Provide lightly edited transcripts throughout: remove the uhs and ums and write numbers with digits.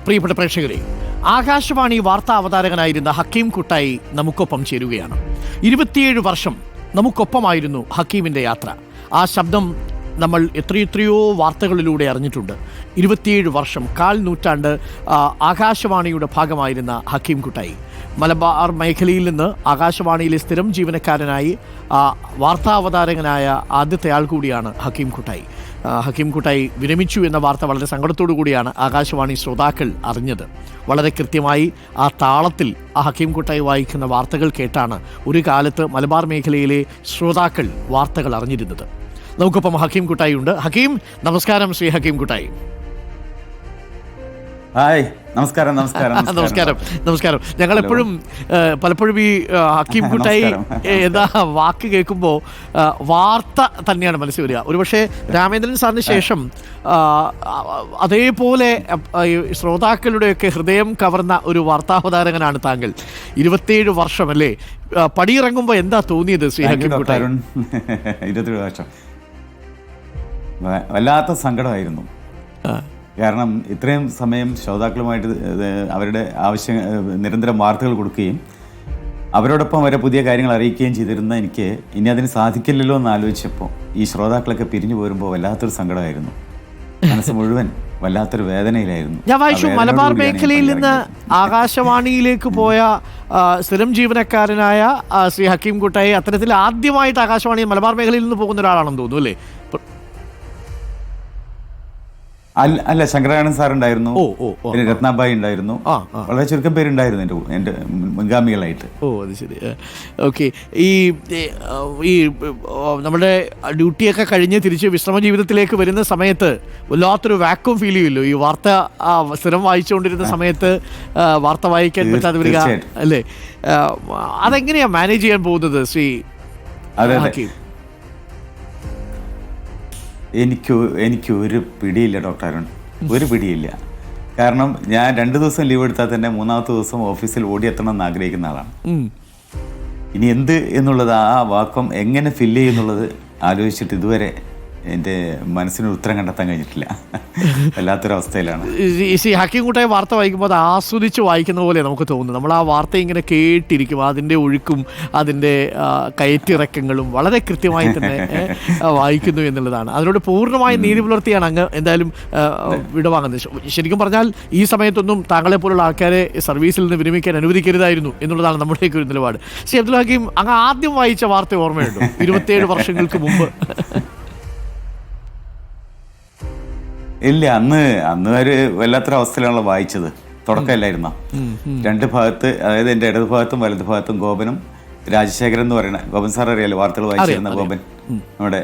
പ്രിയപ്പെട്ട പ്രേക്ഷകരെ, ആകാശവാണി വാർത്താ അവതാരകനായിരുന്ന ഹക്കീം കുട്ടായി നമുക്കൊപ്പം ചേരുകയാണ്. 27 വർഷം നമുക്കൊപ്പമായിരുന്നു ഹക്കീമിൻ്റെ യാത്ര. ആ ശബ്ദം നമ്മൾ എത്രയെത്രയോ വാർത്തകളിലൂടെ അറിഞ്ഞിട്ടുണ്ട്. 27 വർഷം, 1/4 നൂറ്റാണ്ട് ആകാശവാണിയുടെ ഭാഗമായിരുന്ന ഹക്കീം കുട്ടായി മലബാർ മേഖലയിൽ നിന്ന് ആകാശവാണിയിലെ സ്ഥിരം ജീവനക്കാരനായി വാർത്താവതാരകനായ ആദ്യത്തെ ആൾ കൂടിയാണ് ഹക്കീം കുട്ടായി. ഹക്കീം കുട്ടായി വിരമിച്ചു എന്ന വാർത്ത വളരെ സങ്കടത്തോടു കൂടിയാണ് ആകാശവാണി ശ്രോതാക്കൾ അറിഞ്ഞത്. വളരെ കൃത്യമായി ആ താളത്തിൽ ആ ഹക്കീം കുട്ടായി വായിക്കുന്ന വാർത്തകൾ കേട്ടാണ് ഒരു കാലത്ത് മലബാർ മേഖലയിലെ ശ്രോതാക്കൾ വാർത്തകൾ അറിഞ്ഞിരുന്നത്. നമുക്കൊപ്പം ഹക്കീം കുട്ടായി ഉണ്ട്. ഹക്കീം, നമസ്കാരം. ശ്രീ ഹക്കീം കുട്ടായി. ഹായ്, നമസ്കാരം. നമസ്കാരം. നമസ്കാരം. ഞങ്ങളെപ്പോഴും പലപ്പോഴും ഈ ഹക്കീം കുട്ടായി എന്ന വാക്ക് കേൾക്കുമ്പോൾ വാർത്ത തന്നെയാണ് മനസ്സിൽ വരിക. ഒരുപക്ഷെ രാമേന്ദ്രൻ സാറിന് ശേഷം അതേപോലെ ശ്രോതാക്കളുടെയൊക്കെ ഹൃദയം കവർന്ന ഒരു വാർത്താവതാരകനാണ് താങ്കൾ. 27 വർഷം അല്ലേ? പടിയിറങ്ങുമ്പോൾ എന്താ തോന്നിയത് ശ്രീ ഹക്കീം കുട്ടായി? 27 വർഷം വല്ലാത്ത സങ്കടമായിരുന്നു. കാരണം ഇത്രയും സമയം ശ്രോതാക്കളുമായിട്ട് അവരുടെ നിരന്തരം വാർത്തകൾ കൊടുക്കുകയും അവരോടൊപ്പം വരെ പുതിയ കാര്യങ്ങൾ അറിയിക്കുകയും ചെയ്തിരുന്ന എനിക്ക് ഇനി അതിന് സാധിക്കില്ലല്ലോ എന്ന് ആലോചിച്ചപ്പോൾ ഈ ശ്രോതാക്കളൊക്കെ പിരിഞ്ഞു പോരുമ്പോൾ വല്ലാത്തൊരു സങ്കടമായിരുന്നു. മനസ്സ് മുഴുവൻ വല്ലാത്തൊരു വേദനയിലായിരുന്നു. ഞാൻ വായിച്ചു, മലബാർ മേഖലയിൽ നിന്ന് ആകാശവാണിയിലേക്ക് പോയ സ്ഥിരം ജീവനക്കാരനായ ശ്രീ ഹക്കീം കുട്ടായി അത്തരത്തിൽ ആദ്യമായിട്ട് ആകാശവാണി മലബാർ മേഖലയിൽ നിന്ന് പോകുന്ന ഒരാളാണെന്ന് തോന്നുന്നു അല്ലേ? അല്ല, ശങ്കരാനന്ദൻ സാർ ഉണ്ടായിരുന്നു, പിന്നെ രത്നാബായി ഉണ്ടായിരുന്നു, വളരെ ചുരുക്കം പേരുണ്ടായിരുന്നു എൻ്റെ മുൻഗാമികളായിട്ട്. അത് ശരി. ഓക്കെ. ഈ നമ്മുടെ ഡ്യൂട്ടിയൊക്കെ കഴിഞ്ഞ് തിരിച്ച് വിശ്രമ ജീവിതത്തിലേക്ക് വരുന്ന സമയത്ത് വല്ലാത്തൊരു വാക്വം ഫീൽ ചെയ്യുമല്ലോ. ഈ വാർത്ത സ്ഥിരം വായിച്ചുകൊണ്ടിരുന്ന സമയത്ത് വാർത്ത വായിക്കാൻ പറ്റാതെ വരിക അല്ലേ? അതെങ്ങനെയാണ് മാനേജ് ചെയ്യാൻ പോകുന്നത് ശ്രീ ഹക്കീം? എനിക്ക് ഒരു പിടിയില്ല ഡോക്ടർ അരുൺ, ഒരു പിടിയില്ല. കാരണം ഞാൻ 2 ദിവസം ലീവ് എടുത്താൽ തന്നെ 3ാമത്തെ ദിവസം ഓഫീസിൽ ഓടിയെത്തണം എന്ന് ആഗ്രഹിക്കുന്ന ആളാണ്. ഇനി എന്ത് എന്നുള്ളത്, ആ വാക്വം എങ്ങനെ ഫില്ല് ചെയ്യുന്നുള്ളത് ആലോചിച്ചിട്ട് ഇതുവരെ എൻ്റെ മനസ്സിനൊരു ഉത്തരം കണ്ടെത്താൻ കഴിഞ്ഞിട്ടില്ല. വല്ലാത്തൊരവസ്ഥയിലാണ്. ഈ ഹക്കീം കുട്ടായി വാർത്ത വായിക്കുമ്പോൾ അത് ആസ്വദിച്ച് വായിക്കുന്ന പോലെ നമുക്ക് തോന്നുന്നു. നമ്മൾ ആ വാർത്ത ഇങ്ങനെ കേട്ടിരിക്കും, അതിൻ്റെ ഒഴുക്കും അതിൻ്റെ കയറ്റിറക്കങ്ങളും വളരെ കൃത്യമായി തന്നെ വായിക്കുന്നു എന്നുള്ളതാണ്. അതിനോട് പൂർണ്ണമായി നീതി പുലർത്തിയാണ് അങ്ങ് എന്തായാലും വിടവാങ്ങുന്നത്. ശരിക്കും പറഞ്ഞാൽ ഈ സമയത്തൊന്നും താങ്കളെ പോലുള്ള ആൾക്കാരെ സർവീസിൽ നിന്ന് വിരമിക്കാൻ അനുവദിക്കരുതായിരുന്നു എന്നുള്ളതാണ് നമ്മുടെയൊക്കെ ഒരു നിലപാട്. ശ്രീ അബ്ദുൽ ഹക്കീം, അങ്ങ് ആദ്യം വായിച്ച വാർത്ത ഓർമ്മയുണ്ടോ 27 വർഷങ്ങൾക്ക് മുമ്പ്? ഇല്ല, അന്ന് ഒരു വല്ലാത്തൊരു അവസ്ഥയിലാണല്ലോ വായിച്ചത്. തുടക്കമില്ലായിരുന്നോ? 2 ഭാഗത്ത്, അതായത് എൻ്റെ ഇടത് ഭാഗത്തും വലത് ഭാഗത്തും ഗോപനും രാജശേഖരൻ എന്ന് പറയുന്ന ഗോപൻ സാർ അറിയാലോ, വാർത്തകൾ വായിച്ചിരുന്ന ഗോപൻ നമ്മുടെ.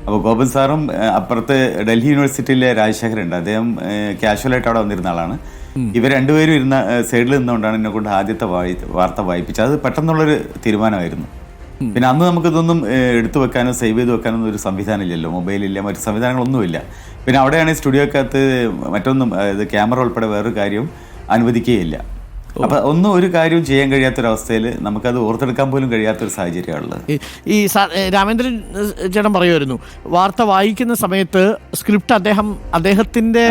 അപ്പോൾ ഗോപൻ സാറും അപ്പുറത്ത് ഡൽഹി യൂണിവേഴ്സിറ്റിയിലെ രാജശേഖരൻ ഉണ്ട്, അദ്ദേഹം കാഷ്വലായിട്ട് അവിടെ വന്നിരുന്ന ആളാണ്. ഇവർ രണ്ടുപേരും ഇരുന്ന സൈഡിൽ നിന്നുകൊണ്ടാണ് എന്നെ കൊണ്ട് ആദ്യത്തെ വാർത്ത വായിപ്പിച്ചത്. അത് പെട്ടെന്നുള്ളൊരു തീരുമാനമായിരുന്നു. പിന്നെ അന്ന് നമുക്കിതൊന്നും എടുത്തു വെക്കാനോ സേവ് ചെയ്ത് വെക്കാനോ ഒരു സംവിധാനം ഇല്ലല്ലോ, മൊബൈലില്ല, മറ്റു സംവിധാനങ്ങളൊന്നുമില്ല. പിന്നെ അവിടെയാണെങ്കിൽ സ്റ്റുഡിയോക്കകത്ത് മറ്റൊന്നും, ക്യാമറ ഉൾപ്പെടെ വേറൊരു കാര്യവും അനുവദിക്കുകയില്ല. അപ്പം ഒരു കാര്യവും ചെയ്യാൻ കഴിയാത്തൊരവസ്ഥയിൽ നമുക്കത് ഓർത്തെടുക്കാൻ പോലും കഴിയാത്തൊരു സാഹചര്യമാണുള്ളത്. ഈ രാമേന്ദ്രൻ ചേട്ടൻ പറയുമായിരുന്നു, വാർത്ത വായിക്കുന്ന സമയത്ത് സ്ക്രിപ്റ്റ് അദ്ദേഹത്തിൻ്റെ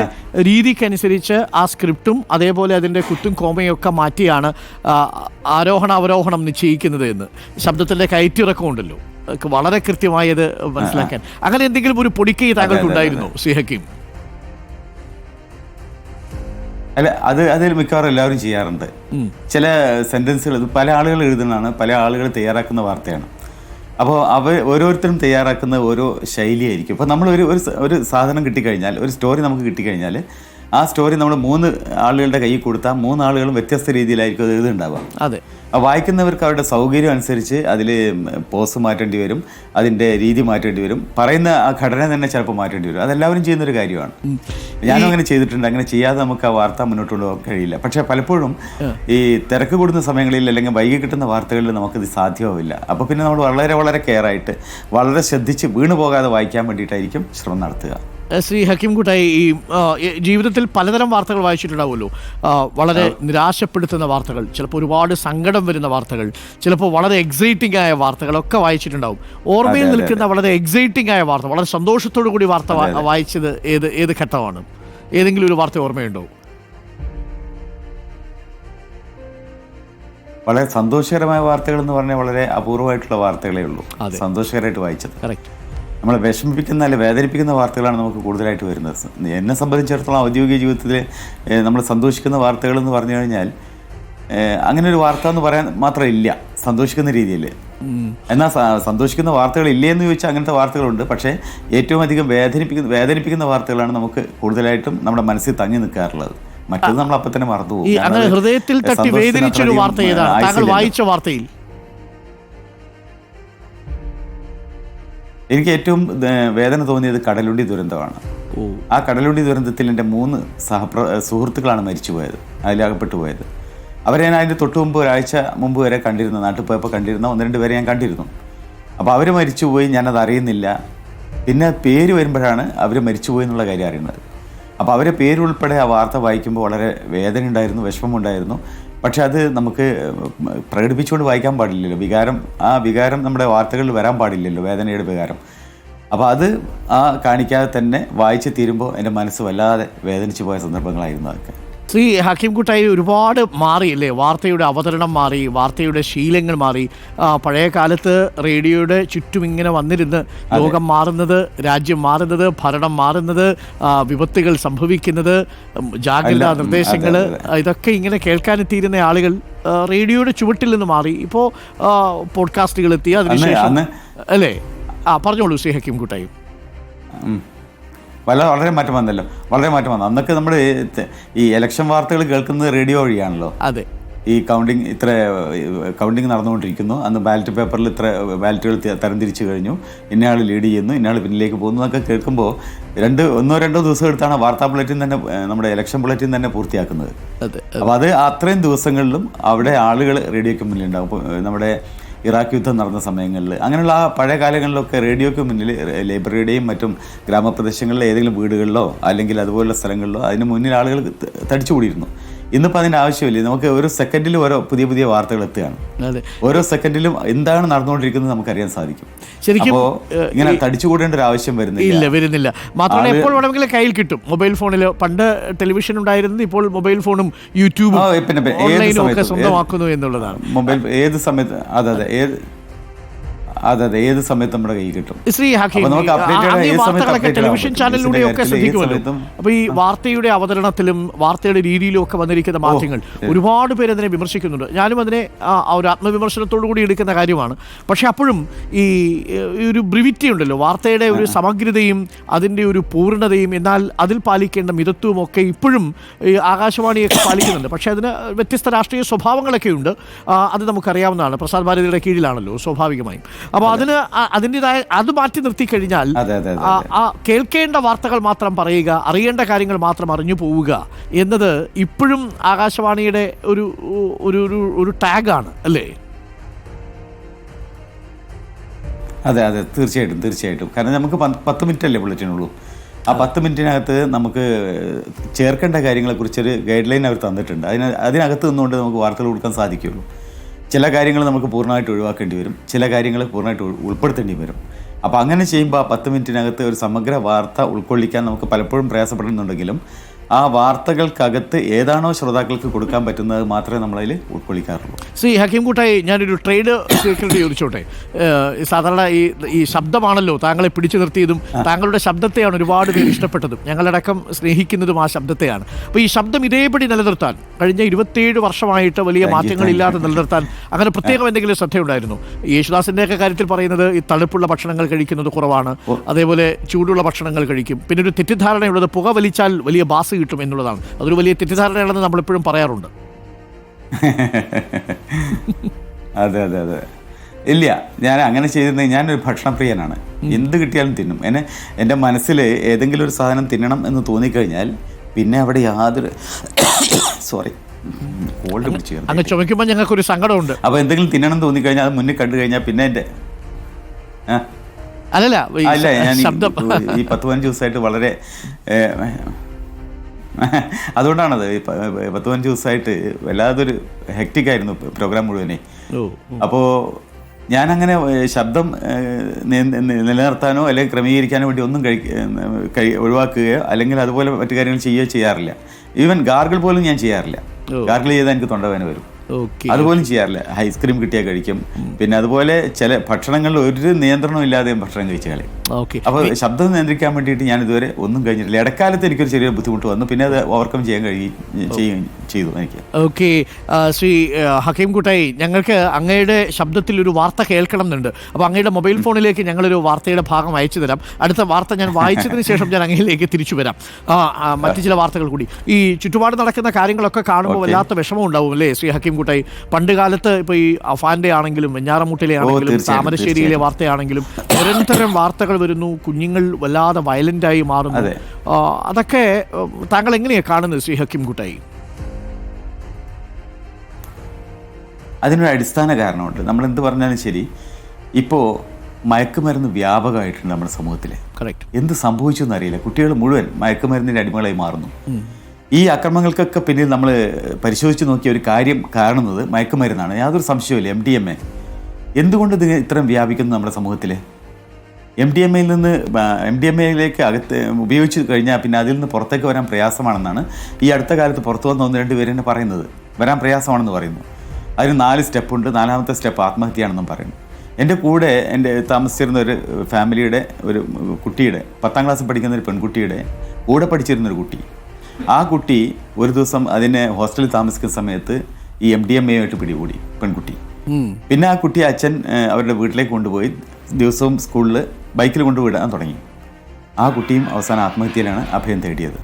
രീതിക്കനുസരിച്ച് ആ സ്ക്രിപ്റ്റും അതേപോലെ അതിൻ്റെ കുത്തും കോമയും ഒക്കെ മാറ്റിയാണ് ആരോഹണം നിശ്ചയിക്കുന്നത് എന്ന്. ശബ്ദത്തിൻ്റെ കയറ്റിറക്കം ഉണ്ടല്ലോ, വളരെ കൃത്യമായി അത് മനസ്സിലാക്കാൻ. അങ്ങനെ എന്തെങ്കിലും ഒരു പൊടിക്കൈ താങ്കൾക്കുണ്ടായിരുന്നോ ശ്രീ ഹക്കീം? അല്ല, അതിൽ മിക്കവാറും എല്ലാവരും ചെയ്യാറുണ്ട്. ചില സെന്റൻസുകൾ പല ആളുകൾ എഴുതുന്നതാണ്, പല ആളുകൾ തയ്യാറാക്കുന്ന വാർത്തയാണ്. അപ്പോൾ ഓരോരുത്തരും തയ്യാറാക്കുന്ന ഓരോ ശൈലിയായിരിക്കും. ഇപ്പോൾ നമ്മൾ ഒരു സാധനം കിട്ടിക്കഴിഞ്ഞാൽ, ഒരു സ്റ്റോറി നമുക്ക് കിട്ടിക്കഴിഞ്ഞാൽ, ആ സ്റ്റോറി നമ്മൾ 3 ആളുകളുടെ കയ്യിൽ കൊടുത്താൽ 3 ആളുകളും വ്യത്യസ്ത രീതിയിലായിരിക്കും അത് എഴുതുന്നുണ്ടാവുക. അതെ. വായിക്കുന്നവർക്ക് അവരുടെ സൗകര്യം അനുസരിച്ച് അതിൽ പോസ് മാറ്റേണ്ടി വരും, അതിൻ്റെ രീതി മാറ്റേണ്ടി വരും, പറയുന്ന ആ ഘടന തന്നെ ചിലപ്പോൾ മാറ്റേണ്ടി വരും. അതെല്ലാവരും ചെയ്യുന്നൊരു കാര്യമാണ്. ഞാനും അങ്ങനെ ചെയ്തിട്ടുണ്ട്. അങ്ങനെ ചെയ്യാതെ നമുക്ക് ആ വാർത്ത മുന്നോട്ട് കൊണ്ടുപോകാൻ കഴിയില്ല. പക്ഷേ പലപ്പോഴും ഈ തിരക്ക് കൂടുന്ന സമയങ്ങളിൽ അല്ലെങ്കിൽ വൈകി കിട്ടുന്ന വാർത്തകളിൽ നമുക്കിത് സാധ്യമാവില്ല. അപ്പോൾ പിന്നെ നമ്മൾ വളരെ വളരെ കെയർ ആയിട്ട്, വളരെ ശ്രദ്ധിച്ച് വീണു പോകാതെ വായിക്കാൻ വേണ്ടിയിട്ടായിരിക്കും ശ്രമം നടത്തുക. ശ്രീ ഹക്കീം കുട്ടായി, ഈ ജീവിതത്തിൽ പലതരം വാർത്തകൾ വായിച്ചിട്ടുണ്ടാവുമല്ലോ. വളരെ നിരാശപ്പെടുത്തുന്ന വാർത്തകൾ, ചിലപ്പോൾ ഒരുപാട് സങ്കടം വരുന്ന വാർത്തകൾ, ചിലപ്പോൾ വളരെ എക്സൈറ്റിംഗ് ആയ വാർത്തകളൊക്കെ വായിച്ചിട്ടുണ്ടാവും. ഓർമ്മയിൽ നിൽക്കുന്ന വളരെ എക്സൈറ്റിംഗ് ആയ വാർത്ത, വളരെ സന്തോഷത്തോടു കൂടി വാർത്ത വായിച്ചത് ഏത് ഘട്ടമാണ്? ഏതെങ്കിലും ഒരു വാർത്ത ഓർമ്മയുണ്ടോ? വളരെ സന്തോഷകരമായ വാർത്തകൾ എന്ന് പറഞ്ഞാൽ വളരെ അപൂർവമായിട്ടുള്ള വാർത്തകളേ ഉള്ളൂ സന്തോഷകരമായിട്ട് വായിച്ചത്. നമ്മളെ വിഷമിപ്പിക്കുന്ന അല്ലെങ്കിൽ വേദനിപ്പിക്കുന്ന വാർത്തകളാണ് നമുക്ക് കൂടുതലായിട്ട് വരുന്നത്. എന്നെ സംബന്ധിച്ചിടത്തോളം ഔദ്യോഗിക ജീവിതത്തിൽ നമ്മൾ സന്തോഷിക്കുന്ന വാർത്തകൾ എന്ന് പറഞ്ഞു കഴിഞ്ഞാൽ അങ്ങനെ ഒരു വാർത്ത എന്ന് പറയാൻ മാത്രം ഇല്ല സന്തോഷിക്കുന്ന രീതിയിൽ. എന്നാൽ സന്തോഷിക്കുന്ന വാർത്തകൾ ഇല്ലേ എന്ന് ചോദിച്ചാൽ അങ്ങനത്തെ വാർത്തകളുണ്ട്. പക്ഷേ ഏറ്റവും അധികം വേദനിപ്പിക്കുന്ന വാർത്തകളാണ് നമുക്ക് കൂടുതലായിട്ടും നമ്മുടെ മനസ്സിൽ തങ്ങി നിൽക്കാറുള്ളത്. മറ്റത് നമ്മൾ അപ്പം തന്നെ മറന്നു പോകും. ഹൃദയത്തിൽ തട്ടി വേദനിച്ചൊരു വാർത്ത ഏതാണ് താങ്കൾ വായിച്ച വാർത്തയിൽ? എനിക്ക് ഏറ്റവും വേദന തോന്നിയത് കടലുണ്ടി ദുരന്തമാണ്. ആ കടലുണ്ടി ദുരന്തത്തിൽ എൻ്റെ 3 സുഹൃത്തുക്കളാണ് മരിച്ചുപോയത്, അതിലകപ്പെട്ടു പോയത്. അവരെ ഞാൻ അതിൻ്റെ തൊട്ട് മുമ്പ് ഒരാഴ്ച മുമ്പ് വരെ കണ്ടിരുന്നു, നാട്ടിൽ പോയപ്പോൾ കണ്ടിരുന്ന 1-2 പേരെ ഞാൻ കണ്ടിരുന്നു. അപ്പോൾ അവർ മരിച്ചുപോയി, ഞാനത് അറിയുന്നില്ല. പിന്നെ പേര് വരുമ്പോഴാണ് അവർ മരിച്ചുപോയി എന്നുള്ള കാര്യം അറിയുന്നത്. അപ്പോൾ അവരെ പേരുൾപ്പെടെ ആ വാർത്ത വായിക്കുമ്പോൾ വളരെ വേദന ഉണ്ടായിരുന്നു, വിഷമമുണ്ടായിരുന്നു. പക്ഷെ അത് നമുക്ക് പ്രകടിപ്പിച്ചുകൊണ്ട് വായിക്കാൻ പാടില്ലല്ലോ. ആ വികാരം നമ്മുടെ വാർത്തകളിൽ വരാൻ പാടില്ലല്ലോ, വേദനയുടെ വികാരം. അപ്പോൾ അത് കാണിക്കാതെ തന്നെ വായിച്ച് തീരുമ്പോൾ എൻ്റെ മനസ്സ് വല്ലാതെ വേദനിച്ചു പോയ സന്ദർഭങ്ങളായിരുന്നു അതൊക്കെ. ശ്രീ ഹക്കീം കുട്ടായി, ഒരുപാട് മാറിയില്ലേ? വാർത്തയുടെ അവതരണം മാറി, വാർത്തയുടെ ശീലങ്ങൾ മാറി. പഴയ കാലത്ത് റേഡിയോയുടെ ചുറ്റും ഇങ്ങനെ വന്നിരുന്ന് ലോകം മാറുന്നത്, രാജ്യം മാറുന്നത്, ഭരണം മാറുന്നത്, വിപത്തുകൾ സംഭവിക്കുന്നത്, ജാഗ്രതാ നിർദ്ദേശങ്ങൾ, ഇതൊക്കെ ഇങ്ങനെ കേൾക്കാനെത്തിയിരുന്ന ആളുകൾ റേഡിയോയുടെ ചുവട്ടിൽ നിന്ന് മാറി. ഇപ്പോൾ പോഡ്കാസ്റ്റുകൾ എത്തി, അതിനുശേഷം അല്ലേ? പറഞ്ഞോളൂ ശ്രീ ഹക്കീം കുട്ടായി. വളരെ മാറ്റം വന്നല്ലോ, വളരെ മാറ്റം വന്നു. അന്നൊക്കെ നമ്മൾ ഈ ഇലക്ഷൻ വാർത്തകൾ കേൾക്കുന്നത് റേഡിയോ വഴിയാണല്ലോ. അതെ. ഈ കൗണ്ടിങ് നടന്നുകൊണ്ടിരിക്കുന്നു. അന്ന് ബാലറ്റ് പേപ്പറിൽ ഇത്ര ബാലറ്റുകൾ തരംതിരിച്ചു കഴിഞ്ഞു, ഇന്നയാൾ ലീഡ് ചെയ്യുന്നു, ഇന്നയാൾ പിന്നിലേക്ക് പോകുന്നു എന്നൊക്കെ കേൾക്കുമ്പോൾ 1-2 ദിവസം എടുത്താണ് വാർത്താ ബുള്ളറ്റിൻ തന്നെ, നമ്മുടെ ഇലക്ഷൻ ബുള്ളറ്റിൻ തന്നെ പൂർത്തിയാക്കുന്നത്. അപ്പോൾ അത് അത്രയും ദിവസങ്ങളിലും അവിടെ ആളുകൾ റേഡിയോയ്ക്ക് മുന്നിലുണ്ടാകും. നമ്മുടെ ഇറാഖ് യുദ്ധം നടന്ന സമയങ്ങളിൽ, അങ്ങനെയുള്ള ആ പഴയ കാലങ്ങളിലൊക്കെ റേഡിയോയ്ക്ക് മുന്നിൽ ലൈബ്രറിയുടെയും മറ്റും ഗ്രാമപ്രദേശങ്ങളിലെ ഏതെങ്കിലും വീടുകളിലോ അല്ലെങ്കിൽ അതുപോലുള്ള സ്ഥലങ്ങളിലോ അതിന് മുന്നിൽ ആളുകൾ തടിച്ചുകൂടിയിരുന്നു. ഇന്നിപ്പോൾ അതിൻ്റെ ആവശ്യമില്ല. നമുക്ക് ഓരോ സെക്കൻഡിലും ഓരോ പുതിയ വാർത്തകൾ എത്തുകയാണ്. ഓരോ സെക്കൻഡിലും എന്താണ് നടന്നുകൊണ്ടിരിക്കുന്നത് നമുക്കറിയാൻ സാധിക്കും. ശരിക്കും ഇങ്ങനെ തടിച്ചുകൂടേണ്ട ഒരു ആവശ്യം വരുന്നില്ല. മാത്രമല്ല എപ്പോൾ വേണമെങ്കിലും കയ്യിൽ കിട്ടും. മൊബൈൽ ഫോണിൽ പണ്ട് ടെലിവിഷൻ ഉണ്ടായിരുന്നത്, ഇപ്പോൾ മൊബൈൽ ഫോണും യൂട്യൂബും ഓൺലൈനും ഒക്കെ സ്വന്തമാക്കുന്നു എന്നുള്ളതാണ്. മൊബൈൽ ഏത് സമയത്ത് അതെ ഏത് സമയത്ത് നമ്മുടെ കയ്യിൽ കിട്ടും. ശ്രീ ഹക്കീം, വാർത്തകളൊക്കെ ടെലിവിഷൻ ചാനലിലൂടെ ഒക്കെ ശ്രദ്ധിക്കുമല്ലോ. അപ്പോൾ ഈ വാർത്തയുടെ അവതരണത്തിലും വാർത്തയുടെ രീതിയിലും ഒക്കെ വന്നിരിക്കുന്ന മാറ്റങ്ങൾ ഒരുപാട് പേര് അതിനെ വിമർശിക്കുന്നുണ്ട്. ഞാനും അതിനെ ഒരു ആത്മവിമർശനത്തോടു കൂടി എടുക്കുന്ന കാര്യമാണ്. പക്ഷെ അപ്പോഴും ഈ ഒരു ബ്രിവിറ്റി ഉണ്ടല്ലോ, വാർത്തയുടെ ഒരു സമഗ്രതയും അതിൻ്റെ ഒരു പൂർണ്ണതയും, എന്നാൽ അതിൽ പാലിക്കേണ്ട മിതത്വവും ഒക്കെ ഇപ്പോഴും ആകാശവാണിയൊക്കെ പാലിക്കുന്നുണ്ട്. പക്ഷെ അതിന് വ്യത്യസ്ത രാഷ്ട്രീയ സ്വഭാവങ്ങളൊക്കെ ഉണ്ട്. അത് നമുക്കറിയാവുന്നതാണ്. പ്രസാർ ഭാരതിയുടെ കീഴിലാണല്ലോ സ്വാഭാവികമായും. അപ്പോൾ അതിൻ്റെതായ അത് മാറ്റി നിർത്തി കഴിഞ്ഞാൽ കേൾക്കേണ്ട വാർത്തകൾ മാത്രം പറയുക, അറിയേണ്ട കാര്യങ്ങൾ മാത്രം അറിഞ്ഞു പോവുക എന്നത് ഇപ്പോഴും ആകാശവാണിയുടെ ഒരു ടാഗാണ് അല്ലേ? അതെ തീർച്ചയായിട്ടും. കാരണം നമുക്ക് 10 മിനിറ്റ് അല്ലേ ബുള്ളറ്റിനുള്ളൂ. ആ 10 മിനിറ്റിനകത്ത് നമുക്ക് ചേർക്കേണ്ട കാര്യങ്ങളെക്കുറിച്ചൊരു ഗൈഡ് ലൈൻ അവർ തന്നിട്ടുണ്ട്. അതിനകത്ത് നിന്നുകൊണ്ട് നമുക്ക് വാർത്തകൾ കൊടുക്കാൻ സാധിക്കുകയുള്ളൂ. ചില കാര്യങ്ങൾ നമുക്ക് പൂർണ്ണമായിട്ട് ഒഴിവാക്കേണ്ടി വരും, ചില കാര്യങ്ങൾ പൂർണ്ണമായിട്ട് ഉൾപ്പെടുത്തേണ്ടി വരും. അപ്പോൾ അങ്ങനെ ചെയ്യുമ്പോൾ ആ 10 മിനിറ്റിനകത്ത് ഒരു സമഗ്ര വാർത്ത ഉൾക്കൊള്ളിക്കാൻ നമുക്ക് പലപ്പോഴും പ്രയാസപ്പെടുന്നുണ്ടെങ്കിലും ആ വാർത്തകൾക്കകത്ത് ഏതാണോ ശ്രോതാക്കൾക്ക് കൊടുക്കാൻ പറ്റുന്നത് മാത്രമേ നമ്മളതിൽ ഉൾക്കൊള്ളിക്കാറുള്ളൂ. ശ്രീ ഹക്കീം കുട്ടായി, ഞാനൊരു ട്രേഡ് സീക്രട്ട് ചോദിച്ചോട്ടെ. സാധാരണ ഈ ശബ്ദമാണല്ലോ താങ്കളെ പിടിച്ചു നിർത്തിയതും, താങ്കളുടെ ശബ്ദത്തെയാണ് ഒരുപാട് പേര് ഇഷ്ടപ്പെട്ടതും, ഞങ്ങളടക്കം സ്നേഹിക്കുന്നതും ആ ശബ്ദത്തെയാണ്. അപ്പോൾ ഈ ശബ്ദം ഇതേപടി നിലനിർത്താൻ കഴിഞ്ഞ 27 വർഷമായിട്ട് വലിയ മാറ്റങ്ങളില്ലാതെ നിലനിർത്താൻ അങ്ങനെ പ്രത്യേകം എന്തെങ്കിലും ശ്രദ്ധയുണ്ടായിരുന്നു? യേശുദാസിൻ്റെയൊക്കെ കാര്യത്തിൽ പറയുന്നത് ഈ തണുപ്പുള്ള ഭക്ഷണങ്ങൾ കഴിക്കുന്നത് കുറവാണ്, അതേപോലെ ചൂടുള്ള ഭക്ഷണങ്ങൾ കഴിക്കും. പിന്നെ ഒരു തെറ്റിദ്ധാരണയുള്ളത് പുക വലിച്ചാൽ വലിയ ബാസ് കിട്ടും എന്നുള്ളതാണ്. അതൊരു വലിയ തെറ്റിദ്ധാരണയാണെന്ന് നമ്മളെപ്പോഴും പറയാറുണ്ട്. അതെ ഇല്ല, ഞാൻ അങ്ങനെ ചെയ്തിരുന്നെങ്കിൽ ഞാനൊരു ഭക്ഷണപ്രിയനാണ്. എന്ത് കിട്ടിയാലും തിന്നും. എൻ്റെ മനസ്സിൽ ഏതെങ്കിലും ഒരു സാധനം തിന്നണം എന്ന് തോന്നിക്കഴിഞ്ഞാൽ പിന്നെ അവിടെ യാതൊരു കോൾഡ് പിടിച്ച് അങ്ങ് ചുമയ്ക്കുമ്പോൾ ഞങ്ങൾക്കൊരു സങ്കടമുണ്ട്. അപ്പോൾ എന്തെങ്കിലും തിന്നണം തോന്നിക്കഴിഞ്ഞാൽ അത് മുന്നിൽ കണ്ടു കഴിഞ്ഞാൽ പിന്നെ എൻ്റെ അല്ല ഞാൻ ഈ 10-15 ദിവസമായിട്ട് വളരെ അതുകൊണ്ടാണത് 10-15 ദിവസമായിട്ട് വല്ലാതൊരു ഹെക്റ്റിക്കായിരുന്നു പ്രോഗ്രാം മുഴുവനെ. അപ്പോൾ ഞാനങ്ങനെ ശബ്ദം നിലനിർത്താനോ അല്ലെങ്കിൽ ക്രമീകരിക്കാനോ വേണ്ടി ഒന്നും ഒഴിവാക്കുകയോ അല്ലെങ്കിൽ അതുപോലെ മറ്റു കാര്യങ്ങൾ ചെയ്യുകയോ ചെയ്യാറില്ല. ഈവൻ ഗാർഗിൾ പോലും ഞാൻ ചെയ്യാറില്ല. ഗാർഗിൾ ചെയ്താൽ എനിക്ക് തൊണ്ടവേദന വരും. ഓക്കെ. അതുപോലും ചെയ്യാറില്ല. ഐസ്ക്രീം കിട്ടിയാൽ കഴിക്കും. പിന്നെ അതുപോലെ ചില ഭക്ഷണങ്ങളിൽ ഒരു നിയന്ത്രണം ഇല്ലാതെയും ഭക്ഷണം കഴിച്ചു കളയും. ഓക്കെ. അപ്പോൾ ശബ്ദം നിയന്ത്രിക്കാൻ വേണ്ടിയിട്ട് ഞാൻ ഇതുവരെ ഒന്നും കഴിഞ്ഞിട്ടില്ല. ഇടക്കാലത്ത് എനിക്കൊരു ചെറിയ ബുദ്ധിമുട്ട് വന്നു, പിന്നെ അത് ഓവർകം ചെയ്യാൻ ചെയ്തു എനിക്ക്. ഓക്കെ. ശ്രീ ഹക്കീം കുട്ടായി, ഞങ്ങൾക്ക് അങ്ങയുടെ ശബ്ദത്തിൽ ഒരു വാർത്ത കേൾക്കണം എന്നുണ്ട്. അപ്പോൾ അങ്ങയുടെ മൊബൈൽ ഫോണിലേക്ക് ഞങ്ങളൊരു വാർത്തയുടെ ഭാഗം അയച്ചു തരാം. അടുത്ത വാർത്ത ഞാൻ വായിച്ചതിന് ശേഷം ഞാൻ അങ്ങയിലേക്ക് തിരിച്ചു വരാം. മറ്റു ചില വാർത്തകൾ കൂടി. ഈ ചുറ്റുപാട് നടക്കുന്ന കാര്യങ്ങളൊക്കെ കാണുമ്പോൾ വല്ലാത്ത വിഷമം ഉണ്ടാവും അല്ലേ ശ്രീ ഹക്കീം കുട്ടായി? പണ്ട് കാലത്ത് ഇപ്പോൾ ഈ അഫാന്റെ ആണെങ്കിലും വെഞ്ഞാറമൂട്ടിലെ ആണെങ്കിലും താമരശ്ശേരിയിലെ വാർത്തയാണെങ്കിലും നിരന്തരം വാർത്തകൾ വരുന്നു. കുഞ്ഞുങ്ങൾ വല്ലാതെ വയലന്റായി മാറുന്നു. അതൊക്കെ താങ്കൾ എങ്ങനെയാണ് കാണുന്നത് ശ്രീ ഹക്കീം കുട്ടായി? അതിനൊരു അടിസ്ഥാന കാരണമുണ്ട്. നമ്മൾ എന്ത് പറഞ്ഞാലും ശരി, ഇപ്പോൾ മയക്കുമരുന്ന് വ്യാപകമായിട്ടുണ്ട് നമ്മുടെ സമൂഹത്തിൽ. കറക്റ്റ്. എന്ത് സംഭവിച്ചു എന്നറിയില്ല. കുട്ടികൾ മുഴുവൻ മയക്കുമരുന്നിൻ്റെ അടിമകളായി മാറുന്നു. ഈ അക്രമങ്ങൾക്കൊക്കെ പിന്നിൽ നമ്മൾ പരിശോധിച്ച് നോക്കിയ ഒരു കാര്യം കാണുന്നത് മയക്കുമരുന്നാണ്. യാതൊരു സംശയവുമില്ല. MDMA എന്തുകൊണ്ട് ഇത് ഇത്രയും വ്യാപിക്കുന്നു നമ്മുടെ സമൂഹത്തിൽ? MDMAയിലേക്ക് അകത്ത് ഉപയോഗിച്ച് കഴിഞ്ഞാൽ പിന്നെ അതിൽ നിന്ന് പുറത്തേക്ക് വരാൻ പ്രയാസമാണെന്നാണ് ഈ അടുത്ത കാലത്ത് പുറത്തു വന്ന 1-2 പേര് തന്നെ പറയുന്നത്. വരാൻ പ്രയാസമാണെന്ന് പറയുന്നു. അതിന് 4 സ്റ്റെപ്പുണ്ട്. 4ാമത്തെ സ്റ്റെപ്പ് ആത്മഹത്യയാണെന്നും പറയുന്നു. എൻ്റെ കൂടെ താമസിച്ചിരുന്ന ഒരു ഫാമിലിയുടെ ഒരു കുട്ടിയുടെ 10ാം ക്ലാസ്സിൽ പഠിക്കുന്ന ഒരു പെൺകുട്ടിയുടെ കൂടെ പഠിച്ചിരുന്നൊരു കുട്ടി, ആ കുട്ടി ഒരു ദിവസം അതിനെ ഹോസ്റ്റലിൽ താമസിക്കുന്ന സമയത്ത് ഈ MDMAയായിട്ട് പിടികൂടി പെൺകുട്ടി. പിന്നെ ആ കുട്ടി അച്ഛൻ അവരുടെ വീട്ടിലേക്ക് കൊണ്ടുപോയി ദിവസവും സ്കൂളിൽ ബൈക്കിൽ കൊണ്ടുവിടാൻ തുടങ്ങി. ആ കുട്ടിയും അവസാനം ആത്മഹത്യയിലാണ് അഭയം തേടിയത്.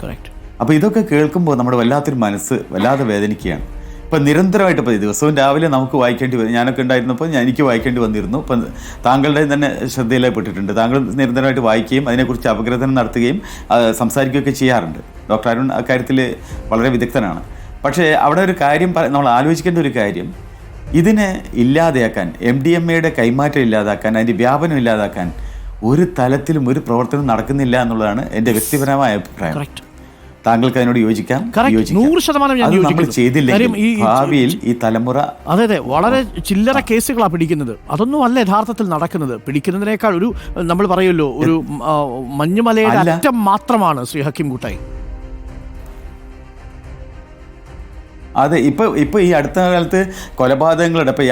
അപ്പോൾ ഇതൊക്കെ കേൾക്കുമ്പോൾ നമ്മുടെ വല്ലാത്തൊരു മനസ്സ് വല്ലാതെ വേദനിക്കുകയാണ്. ഇപ്പം നിരന്തരമായിട്ട് ഇപ്പോൾ ദിവസവും രാവിലെ നമുക്ക് വായിക്കേണ്ടി വരും. ഞാനൊക്കെ ഉണ്ടായിരുന്നപ്പോൾ എനിക്ക് വായിക്കേണ്ടി വന്നിരുന്നു. ഇപ്പം താങ്കളുടെ തന്നെ ശ്രദ്ധയിൽപ്പെട്ടിട്ടുണ്ട്. താങ്കൾ നിരന്തരമായിട്ട് വായിക്കുകയും അതിനെക്കുറിച്ച് അപഗ്രഥനം നടത്തുകയും സംസാരിക്കുകയൊക്കെ ചെയ്യാറുണ്ട്. ഡോക്ടർ അരുൺ അക്കാര്യത്തിൽ വളരെ വിദഗ്ധനാണ്. പക്ഷേ അവിടെ ഒരു കാര്യം നമ്മൾ ആലോചിക്കേണ്ട ഒരു കാര്യം, ഇതിനെ ഇല്ലാതെയാക്കാൻ, MDMAയുടെ കൈമാറ്റം ഇല്ലാതാക്കാൻ, അതിൻ്റെ വ്യാപനം ഇല്ലാതാക്കാൻ ഒരു തലത്തിലും ഒരു പ്രവർത്തനം നടക്കുന്നില്ല എന്നുള്ളതാണ് എൻ്റെ വ്യക്തിപരമായ അഭിപ്രായം. താങ്കൾക്ക് അതിനോട് യോജിക്കാം? 100% ഞാൻ ചെയ്തില്ലെങ്കിൽ ഭാവിയിൽ ഈ തലമുറ അതെ വളരെ ചില്ലറ കേസുകളാണ് പിടിക്കുന്നത്. അതൊന്നും അല്ല യഥാർത്ഥത്തിൽ നടക്കുന്നത്. പിടിക്കുന്നതിനേക്കാൾ ഒരു നമ്മൾ പറയുമല്ലോ, ഒരു മഞ്ഞുമലയുടെ അറ്റം മാത്രമാണ് ശ്രീ ഹക്കീം കുട്ടായി. അതെ, ഇപ്പോൾ ഈ അടുത്ത കാലത്ത് കൊലപാതകങ്ങളുടെ ഇപ്പോൾ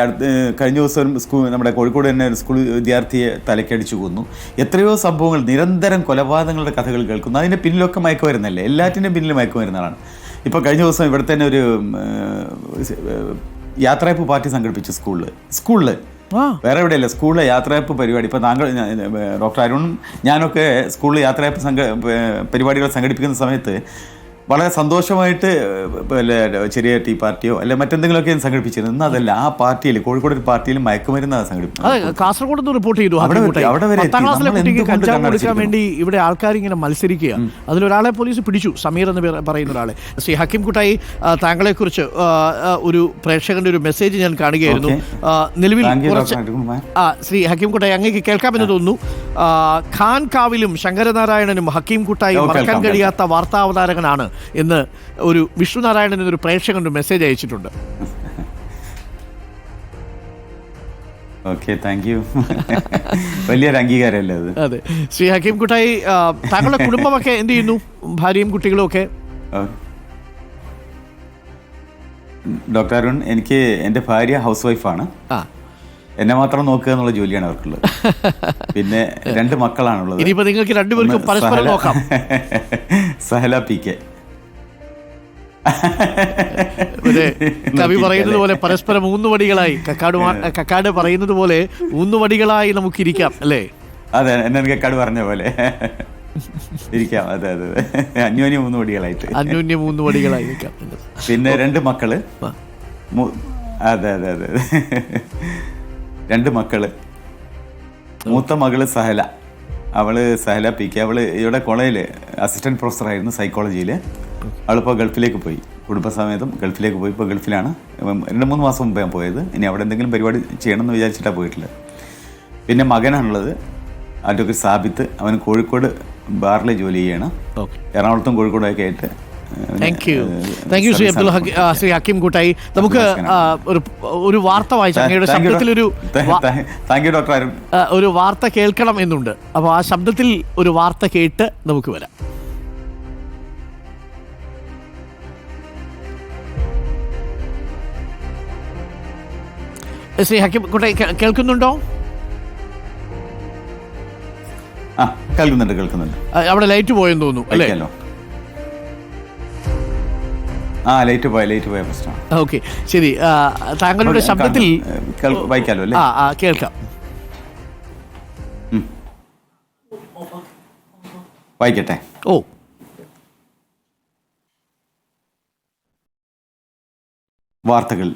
കഴിഞ്ഞ ദിവസം നമ്മുടെ കോഴിക്കോട് തന്നെ ഒരു സ്കൂൾ വിദ്യാർത്ഥിയെ തലക്കടിച്ചു കൊന്നു. എത്രയോ സംഭവങ്ങൾ, നിരന്തരം കൊലപാതകങ്ങളുടെ കഥകൾ കേൾക്കുന്നു. അതിൻ്റെ പിന്നിലൊക്കെ മയക്കുമരുന്നല്ലേ, എല്ലാറ്റിൻ്റെയും പിന്നിൽ മയക്കുമരുന്നാണ്. ഇപ്പോൾ കഴിഞ്ഞ ദിവസം ഇവിടെ തന്നെ ഒരു യാത്രയപ്പ് പാർട്ടി സംഘടിപ്പിച്ചു സ്കൂളിൽ വേറെ എവിടെയല്ല, സ്കൂളിലെ യാത്രയപ്പ് പരിപാടി. ഇപ്പോൾ താങ്കൾ ഡോക്ടർ അരുണും ഞാനൊക്കെ സ്കൂളിൽ യാത്രയപ്പ് പരിപാടികൾ സംഘടിപ്പിക്കുന്ന സമയത്ത് വളരെ സന്തോഷമായിട്ട് ചെറിയ ടീ പാർട്ടിയോ അല്ലെ മറ്റെന്തെങ്കിലുമൊക്കെ സംഘടിപ്പിച്ചിരുന്നു. ഇന്ന് അതല്ല, ആ പാർട്ടിയിൽ കോഴിക്കോട് ഒരു പാർട്ടിയിൽ മയക്കുമരുന്നാണ് സംഘടിപ്പിച്ചത്. കാസർഗോഡ് റിപ്പോർട്ട് ചെയ്തു. കൊടുക്കാൻ വേണ്ടി ഇവിടെ ആൾക്കാർ ഇങ്ങനെ മത്സരിക്കുക. അതിലൊരാളെ പോലീസ് പിടിച്ചു, സമീർ എന്ന് പറയുന്ന ഒരാളെ. ശ്രീ ഹക്കീം കുട്ടായി, താങ്കളെ കുറിച്ച് ഒരു പ്രേക്ഷകന്റെ ഒരു മെസ്സേജ് ഞാൻ കാണുകയായിരുന്നു. നിലവിൽ ശ്രീ ഹക്കീം കുട്ടായി അങ്ങേക്ക് കേൾക്കാമെന്ന് തോന്നുന്നു. ഖാൻ കാവിലും ശങ്കരനാരായണനും ഹക്കീം കുട്ടായി മറക്കാൻ കഴിയാത്ത വാർത്താവതാരകനാണ് എന്ന് ഒരു വിഷ്ണുനാരായണൻ എന്നൊരു പ്രേക്ഷകൻ ഒരു മെസ്സേജ് അയച്ചിട്ടുണ്ട്. Okay, thank U. വലിയൊരു അംഗീകാരമല്ലേ അത്? അതെ. ശ്രീ ഹക്കീം കുട്ടായി, താങ്കളുടെ കുടുംബമൊക്കെ എന്ത് ചെയ്യുന്നു? ഭാര്യയും കുട്ടികളും ഒക്കെ? ഡോക്ടർ അരുൺ, എനിക്ക് എൻ്റെ ഭാര്യ ഹൗസ് വൈഫാണ്. എന്നെ മാത്രം നോക്കുക എന്നുള്ള ജോലിയാണ് അവർക്കുള്ളത്. പിന്നെ 2 മക്കളാണുള്ളത്. ഇനിയിപ്പോൾ നിങ്ങൾക്ക് രണ്ടുപേർക്കും പരസ്പരം നോക്കാം. സഹല PK. കവി പറയുന്നത് പോലെ പരസ്പരം ഊന്നുവടികളായി, കക്കാട് പറയുന്നത് പോലെ ഊന്നുവടികളായി നമുക്കിരിക്കാം അല്ലേ? അതെ, എന്നെ കക്കാട് പറഞ്ഞ പോലെ ഇരിക്കാം. അതെ, അന്യോന്യം ഊന്നുവടികളായി ഇരിക്കാം. പിന്നെ 2 മക്കള്. അതെ, 2 മക്കള്. മൂത്ത മകള് സഹല, സഹല PK. അവള് ഇവിടെ കോളേജിൽ അസിസ്റ്റന്റ് പ്രൊഫസറായിരുന്നു സൈക്കോളജിയിൽ. അവളിപ്പോൾ ഗൾഫിലേക്ക് പോയി, കുടുംബസമേതം ഗൾഫിലേക്ക് പോയി. ഇപ്പോൾ ഗൾഫിലാണ്. 2-3 മാസം മുമ്പ് ഞാൻ പോയത്. ഇനി അവിടെ എന്തെങ്കിലും പരിപാടി ചെയ്യണമെന്ന് വിചാരിച്ചിട്ടാണ് പോയിട്ടില്ല. പിന്നെ മകനാണുള്ളത്, അഡ്വക്കേറ്റ് സാബിത്ത്. അവൻ കോഴിക്കോട് ബാറിൽ ജോലി ചെയ്യണം. എറണാകുളത്തും കോഴിക്കോടൊക്കെ ആയിട്ട്. Thank you Shri Hakeem Kuttayi. നമുക്ക് ഒരു വാർത്ത വായിച്ചു, അങ്ങയുടെ ശബ്ദത്തിൽ ഒരു വാർത്ത കേൾക്കണം എന്നുണ്ട്. അപ്പോൾ ആ ശബ്ദത്തിൽ ഒരു വാർത്ത കേട്ട് നമുക്ക് വരാം. ശ്രീ ഹക്കീം കുട്ടായി കേൾക്കുന്നുണ്ടോ? ആ കേൾക്കുന്നുണ്ട്. അവിടെ ലൈറ്റ് പോയെന്ന് തോന്നുന്നു അല്ലേ? ആ ലൈറ്റ് പോയ പ്രശ്നമാണ്. ഓക്കെ ശരി. താങ്കളുടെ ശബ്ദത്തിൽ വായിക്കാലോ അല്ലേ? കേൾക്കാം. വായിക്കട്ടെ. ഓ, വാർത്തകൾ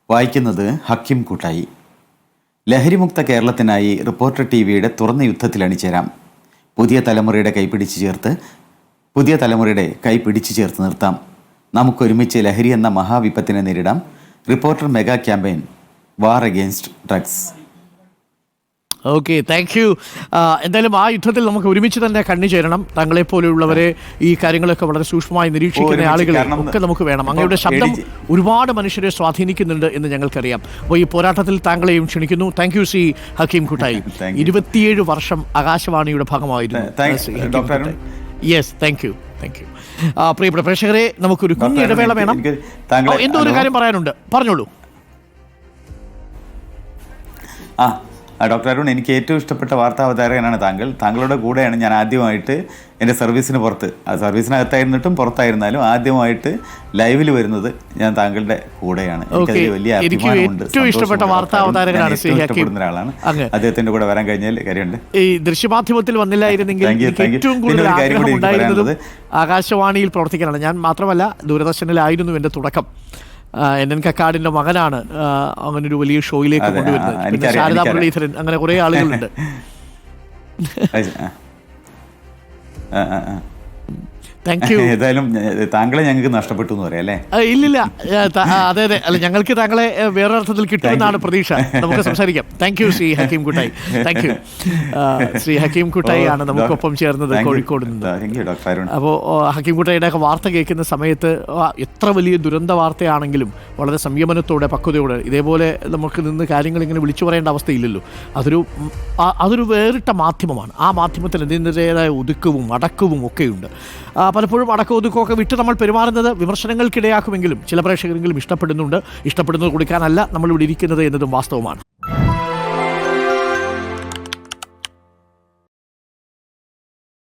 വായിക്കുന്നത് ഹക്കീം കൂട്ടായി. ലഹരിമുക്ത കേരളത്തിനായി റിപ്പോർട്ടർ ടിവിയുടെ തുറന്ന യുദ്ധത്തിൽ അണിചേരാം. പുതിയ തലമുറയുടെ കൈ പിടിച്ചു ചേർത്ത് നിർത്താം. നമുക്കൊരുമിച്ച് ലഹരി എന്ന മഹാവിപത്തിനെ നേരിടാം. Reporter mega campaign war against drugs. Okay, thank you. എന്തായാലും ആ യുദ്ധത്തിൽ നമുക്ക് ഒരുമിച്ച് തന്നെ കണ്ണു ചേരണം. താങ്കളെപ്പോലെയുള്ളവരെ ഈ കാര്യങ്ങളൊക്കെ വളരെ സൂക്ഷ്മമായി നിരീക്ഷിക്കുന്ന ആളുകളെ ഒക്കെ നമുക്ക് വേണം. അങ്ങയുടെ ശബ്ദം ഒരുപാട് മനുഷ്യരെ സ്വാധീനിക്കുന്നുണ്ട് എന്ന് ഞങ്ങൾക്കറിയാം. അപ്പോൾ ഈ പോരാട്ടത്തിൽ താങ്കളെയും ക്ഷണിക്കുന്നു. Thank you Shri Hakeem Kuttayi. 27 വർഷം ആകാശവാണിയുടെ ഭാഗമായിരുന്നു. Yes, thank you. പ്രിയപ്പെട്ട പ്രേക്ഷകരെ, നമുക്കൊരു കുഞ്ഞു ഇടവേള വേണം. എന്തോ ഒരു കാര്യം പറയാനുണ്ട്, പറഞ്ഞോളൂ. ഡോക്ടർ അരുൺ, എനിക്ക് ഏറ്റവും ഇഷ്ടപ്പെട്ട വാർത്താ അവതാരകനാണ് താങ്കൾ. താങ്കളുടെ കൂടെയാണ് ഞാൻ ആദ്യമായിട്ട് എൻ്റെ സർവീസിന് പുറത്ത്, സർവീസിനകത്തായിരുന്നിട്ടും പുറത്തായിരുന്നാലും ആദ്യമായിട്ട് ലൈവിൽ വരുന്നത് ഞാൻ താങ്കളുടെ കൂടെയാണ്. എനിക്കതിൽ വലിയ അഭിമാനമുണ്ട്. ഇഷ്ടപ്പെട്ട വാർത്താ അവതാരകനാണ് ഇഷ്ടപ്പെടുന്ന ഒരാളാണ്. അദ്ദേഹത്തിന്റെ കൂടെ വരാൻ കഴിഞ്ഞാൽ കാര്യമുണ്ട്. ഈ ദൃശ്യമാധ്യമത്തിൽ വന്നില്ലായിരുന്നെങ്കിൽ ഏറ്റവും കൂടുതൽ ആഗ്രഹം ഉണ്ടായിരുന്നത് ആകാശവാണിയിൽ പ്രവർത്തിക്കാനാണ്. ഞാൻ മാത്രമല്ല, ദൂരദർശനിലായിരുന്നു എൻ്റെ തുടക്കം. NN കക്കാടിന്റെ മകനാണ് അങ്ങനെ ഒരു വലിയ ഷോയിലേക്ക് കൊണ്ടുവരുന്നത്. പിന്നെ ശാരദാ മുരളീധരൻ, അങ്ങനെ കുറെ ആളുകളുണ്ട്. ഏതായാലും താങ്കളെ ഞങ്ങൾക്ക് നഷ്ടപ്പെട്ടു എന്ന് പറയാം അല്ലേ? ഇല്ലില്ല, അതെ അല്ല, ഞങ്ങൾക്ക് താങ്കളെ വേറൊരർത്ഥത്തിൽ കിട്ടുമെന്നാണ് പ്രതീക്ഷ. നമുക്ക് സംസാരിക്കാം. Thank you Shri Hakeem Kuttayi. Thank you. Shri Hakeem Kuttayi ആണ് നമുക്കൊപ്പം ചേർന്നത് കോഴിക്കോട് നിന്ന്. അപ്പോൾ ഹക്കീം കുട്ടായിയുടെ ഒക്കെ വാർത്ത കേൾക്കുന്ന സമയത്ത് എത്ര വലിയ ദുരന്ത വാർത്തയാണെങ്കിലും വളരെ സംയമനത്തോടെ, പക്വതയോടെ, ഇതേപോലെ നമുക്ക് നിന്ന് കാര്യങ്ങൾ ഇങ്ങനെ വിളിച്ചു പറയേണ്ട അവസ്ഥയില്ലല്ലോ. അതൊരു വേറിട്ട മാധ്യമമാണ്. ആ മാധ്യമത്തിന് അതിൻ്റെതായ ഒതുക്കവും അടക്കവും ഒക്കെയുണ്ട്. പലപ്പോഴും അടക്കം ഒതുക്കമൊക്കെ വിട്ട് നമ്മൾ പെരുമാറുന്നത് വിമർശനങ്ങൾക്കിടയാക്കുമെങ്കിലും ചില പ്രേക്ഷകരെങ്കിലും ഇഷ്ടപ്പെടുന്നത് കൊടുക്കാനല്ല നമ്മളിവിടെ ഇരിക്കുന്നത് എന്നതും വാസ്തവമാണ്.